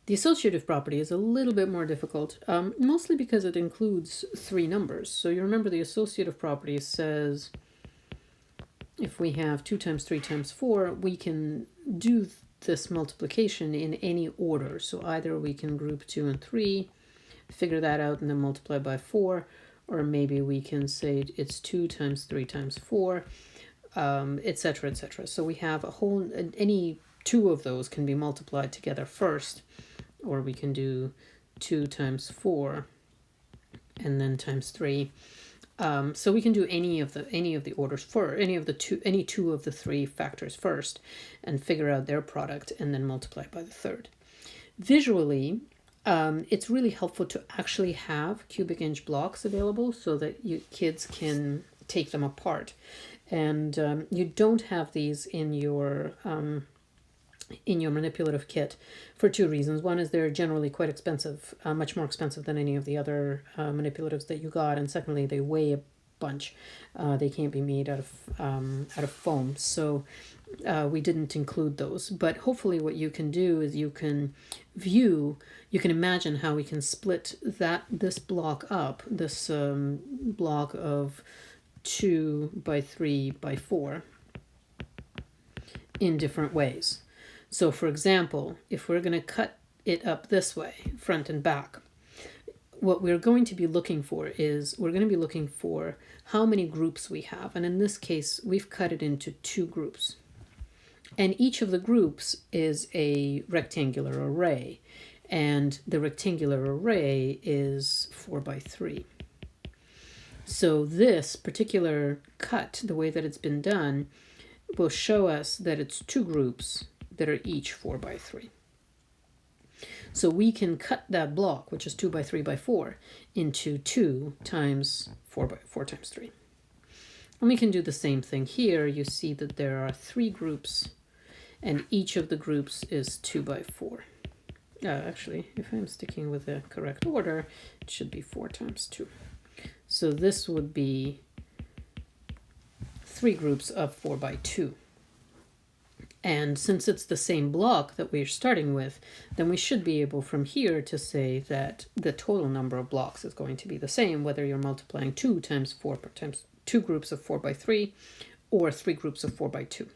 The associative property is a little bit more difficult, mostly because it includes three numbers. So you remember the associative property says if we have 2 times 3 times 4, we can do this multiplication in any order. So either we can group 2 and 3, figure that out, and then multiply by 4, or maybe we can say it's 2 times 3 times 4, etc., etc. So we have any two of those can be multiplied together first, or we can do 2 times 4 and then times 3. So we can do any of the orders for any two of the three factors first, and figure out their product, and then multiply by the third. Visually, it's really helpful to actually have cubic inch blocks available so that kids can take them apart. And you don't have these in your manipulative kit for two reasons. One is they're generally quite expensive, much more expensive than any of the other manipulatives that you got, and secondly, they weigh a bunch. They can't be made out of foam, so we didn't include those. But hopefully what you can do is you can imagine how we can split this block up, this block of 2 by 3 by 4 in different ways. So for example, if we're going to cut it up this way, front and back, what we're going to be looking for is how many groups we have. And in this case, we've cut it into 2 groups. And each of the groups is a rectangular array. And the rectangular array is 4 by 3. So this particular cut, the way that it's been done, will show us that it's 2 groups that are each 4 by 3. So we can cut that block, which is 2 by 3 by 4, into 2 times 4 by 4 times 3. And we can do the same thing here. You see that there are 3 groups, and each of the groups is 2 by 4. Actually, if I'm sticking with the correct order, it should be 4 times 2. So this would be 3 groups of 4 by 2. And since it's the same block that we're starting with, then we should be able from here to say that the total number of blocks is going to be the same, whether you're multiplying 2 times 4 times 2 groups of 4 by 3 or 3 groups of 4 by 2.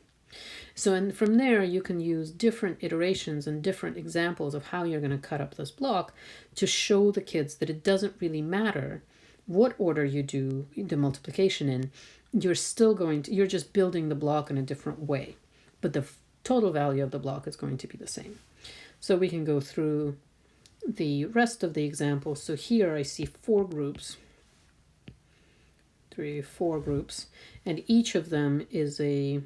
So and from there, you can use different iterations and different examples of how you're going to cut up this block to show the kids that it doesn't really matter what order you do the multiplication in. You're just building the block in a different way, but the total value of the block is going to be the same. So we can go through the rest of the examples. So here I see 4 groups, 4 groups, and each of them is a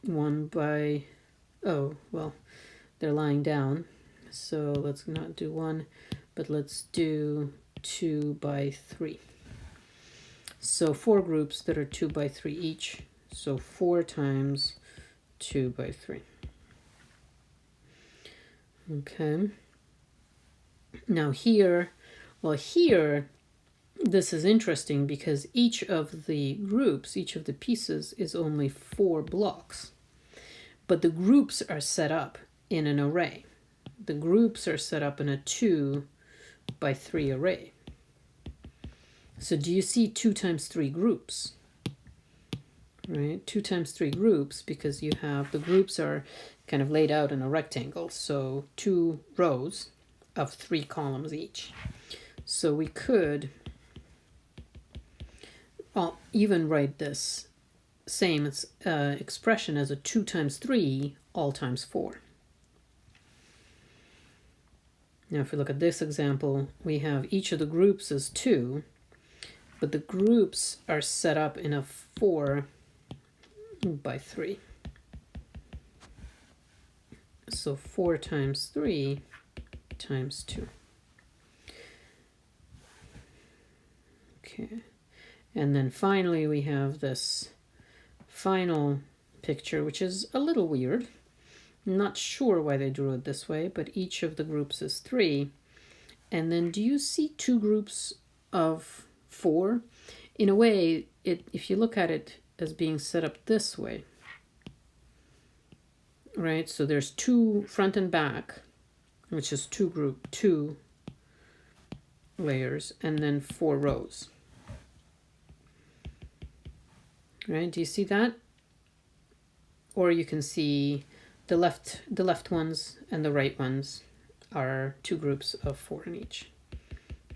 1 by, they're lying down. So let's not do 1, but let's do 2 by 3. So 4 groups that are 2 by 3 each. So 4 times 2 by 3. Okay. Now here, this is interesting because each of the groups, each of the pieces is only 4 blocks. But the groups are set up in an array. The groups are set up in a 2 by 3 array. So do you see 2 times 3 groups? Right, 2 times 3 groups, because you have the groups are kind of laid out in a rectangle, so 2 rows of 3 columns each. So we could even write this same expression as a 2 times 3 all times 4. Now if we look at this example, we have each of the groups is 2, but the groups are set up in a 4 by 3. So 4 times 3 times 2. Okay. And then finally we have this final picture, which is a little weird. I'm not sure why they drew it this way, but each of the groups is 3. And then do you see 2 groups of 4? In a way, if you look at it as being set up this way, right? So there's 2 front and back which is two layers, and then 4 rows. Right? Do you see that? Or you can see the left ones and the right ones are 2 groups of 4 in each.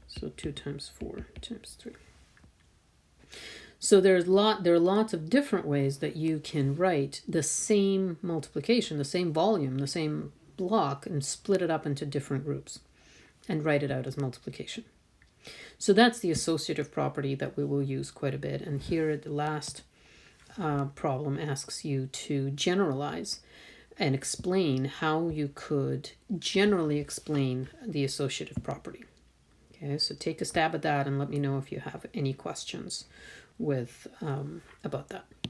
So 2 times 4 times 3. So there are lots of different ways that you can write the same multiplication, the same volume, the same block, and split it up into different groups and write it out as multiplication. So that's the associative property that we will use quite a bit. And here the last problem asks you to generalize and explain how you could generally explain the associative property. Okay, so take a stab at that and let me know if you have any questions with about that.